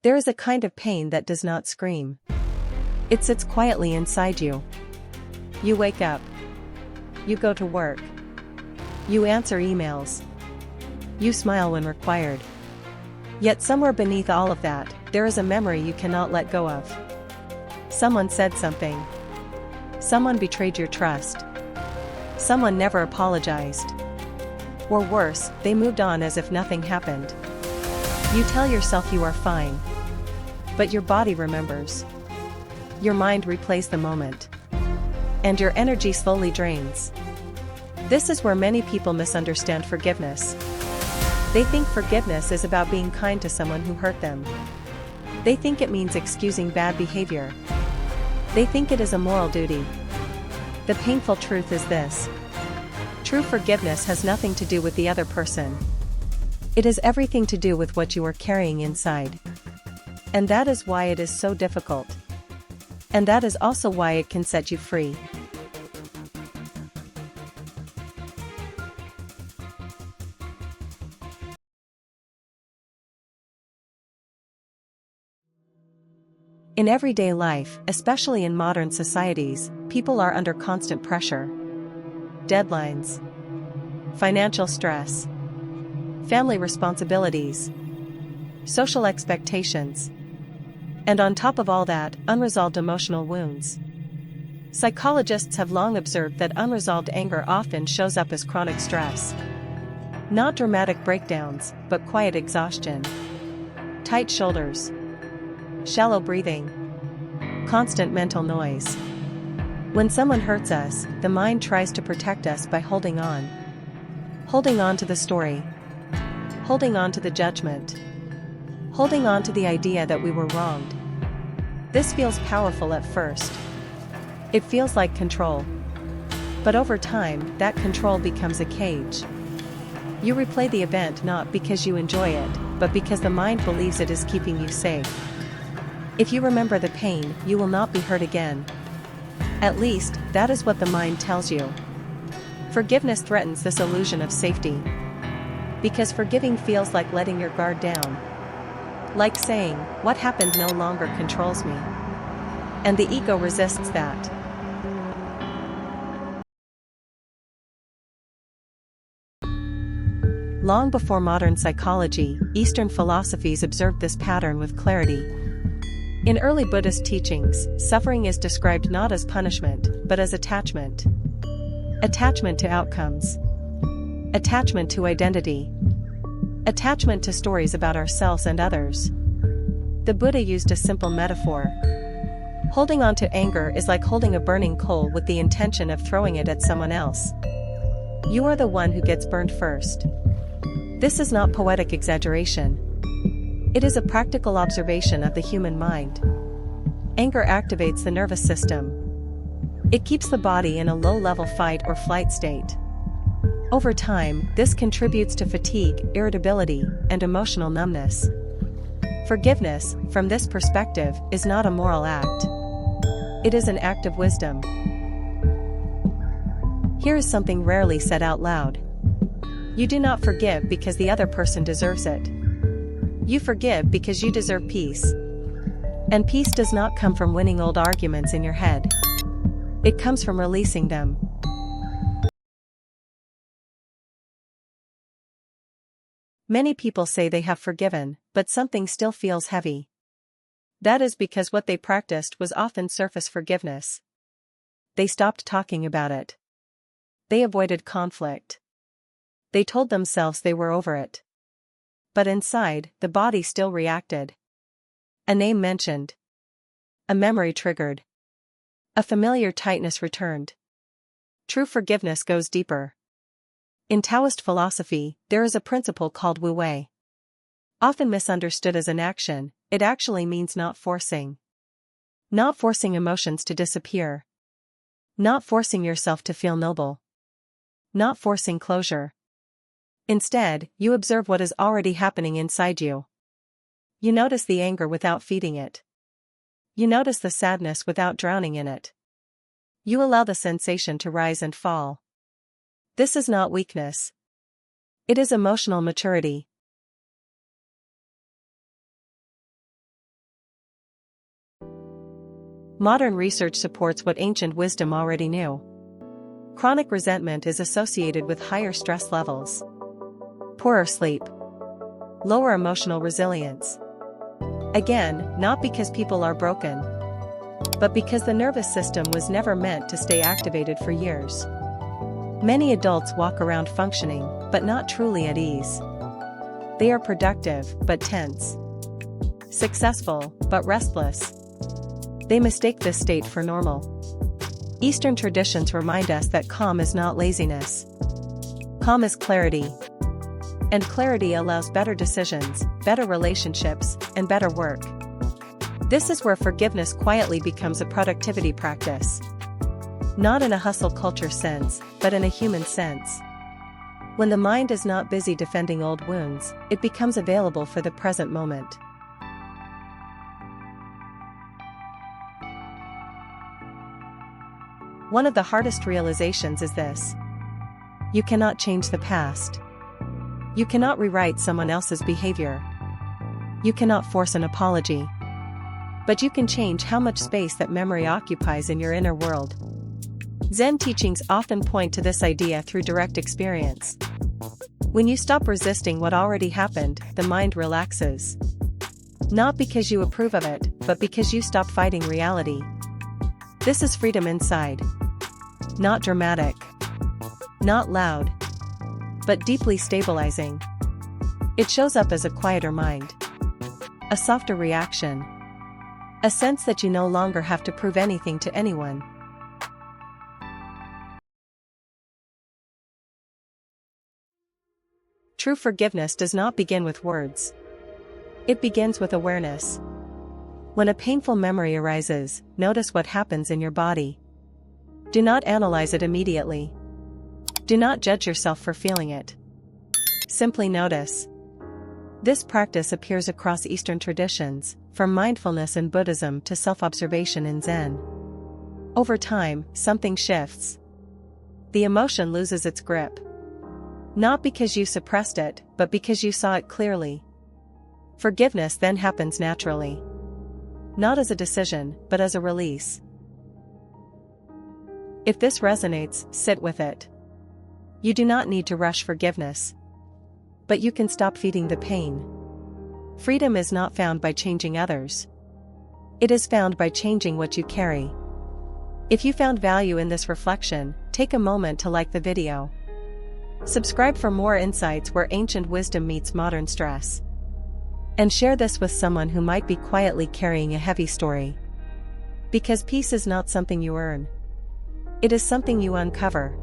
There is a kind of pain that does not scream. It sits quietly inside you. You wake up. You go to work. You answer emails. You smile when required. Yet somewhere beneath all of that, there is a memory you cannot let go of. Someone said something. Someone betrayed your trust. Someone never apologized. Or worse, they moved on as if nothing happened. You tell yourself you are fine. But your body remembers. Your mind replays the moment. And your energy slowly drains. This is where many people misunderstand forgiveness. They think forgiveness is about being kind to someone who hurt them. They think it means excusing bad behavior. They think it is a moral duty. The painful truth is this. True forgiveness has nothing to do with the other person. It has everything to do with what you are carrying inside. And that is why it is so difficult. And that is also why it can set you free. In everyday life, especially in modern societies, people are under constant pressure. Deadlines, financial stress, family responsibilities, social expectations, and on top of all that, unresolved emotional wounds. Psychologists have long observed that unresolved anger often shows up as chronic stress. Not dramatic breakdowns, but quiet exhaustion. Tight shoulders. Shallow breathing. Constant mental noise. When someone hurts us, the mind tries to protect us by holding on. Holding on to the story. Holding on to the judgment. Holding on to the idea that we were wronged. This feels powerful at first. It feels like control. But over time, that control becomes a cage. You replay the event not because you enjoy it, but because the mind believes it is keeping you safe. If you remember the pain, you will not be hurt again. At least, that is what the mind tells you. Forgiveness threatens this illusion of safety. Because forgiving feels like letting your guard down. Like saying, what happened no longer controls me. And the ego resists that. Long before modern psychology, Eastern philosophies observed this pattern with clarity. In early Buddhist teachings, suffering is described not as punishment, but as attachment. Attachment to outcomes. Attachment to identity. Attachment to stories about ourselves and others. The Buddha used a simple metaphor. Holding on to anger is like holding a burning coal with the intention of throwing it at someone else. You are the one who gets burned first. This is not poetic exaggeration. It is a practical observation of the human mind. Anger activates the nervous system. It keeps the body in a low-level fight or flight state. Over time, this contributes to fatigue, irritability, and emotional numbness. Forgiveness, from this perspective, is not a moral act. It is an act of wisdom. Here is something rarely said out loud. You do not forgive because the other person deserves it. You forgive because you deserve peace. And peace does not come from winning old arguments in your head. It comes from releasing them. Many people say they have forgiven, but something still feels heavy. That is because what they practiced was often surface forgiveness. They stopped talking about it. They avoided conflict. They told themselves they were over it. But inside, the body still reacted. A name mentioned. A memory triggered. A familiar tightness returned. True forgiveness goes deeper. In Taoist philosophy, there is a principle called Wu Wei. Often misunderstood as an action, it actually means not forcing. Not forcing emotions to disappear. Not forcing yourself to feel noble. Not forcing closure. Instead, you observe what is already happening inside you. You notice the anger without feeding it. You notice the sadness without drowning in it. You allow the sensation to rise and fall. This is not weakness. It is emotional maturity. Modern research supports what ancient wisdom already knew. Chronic resentment is associated with higher stress levels, poorer sleep, lower emotional resilience. Again, not because people are broken, but because the nervous system was never meant to stay activated for years. Many adults walk around functioning, but not truly at ease. They are productive, but tense. Successful, but restless. They mistake this state for normal. Eastern traditions remind us that calm is not laziness. Calm is clarity. And clarity allows better decisions, better relationships, and better work. This is where forgiveness quietly becomes a productivity practice. Not in a hustle culture sense, but in a human sense. When the mind is not busy defending old wounds, it becomes available for the present moment. One of the hardest realizations is this: you cannot change the past. You cannot rewrite someone else's behavior. You cannot force an apology. But you can change how much space that memory occupies in your inner world. Zen teachings often point to this idea through direct experience. When you stop resisting what already happened, the mind relaxes. Not because you approve of it, but because you stop fighting reality. This is freedom inside. Not dramatic. Not loud. But deeply stabilizing. It shows up as a quieter mind. A softer reaction. A sense that you no longer have to prove anything to anyone. True forgiveness does not begin with words. It begins with awareness. When a painful memory arises, notice what happens in your body. Do not analyze it immediately. Do not judge yourself for feeling it. Simply notice. This practice appears across Eastern traditions, from mindfulness in Buddhism to self-observation in Zen. Over time, something shifts. The emotion loses its grip. Not because you suppressed it, but because you saw it clearly. Forgiveness then happens naturally. Not as a decision, but as a release. If this resonates, sit with it. You do not need to rush forgiveness. But you can stop feeding the pain. Freedom is not found by changing others. It is found by changing what you carry. If you found value in this reflection, take a moment to like the video. Subscribe for more insights where ancient wisdom meets modern stress. And share this with someone who might be quietly carrying a heavy story. Because peace is not something you earn. It is something you uncover.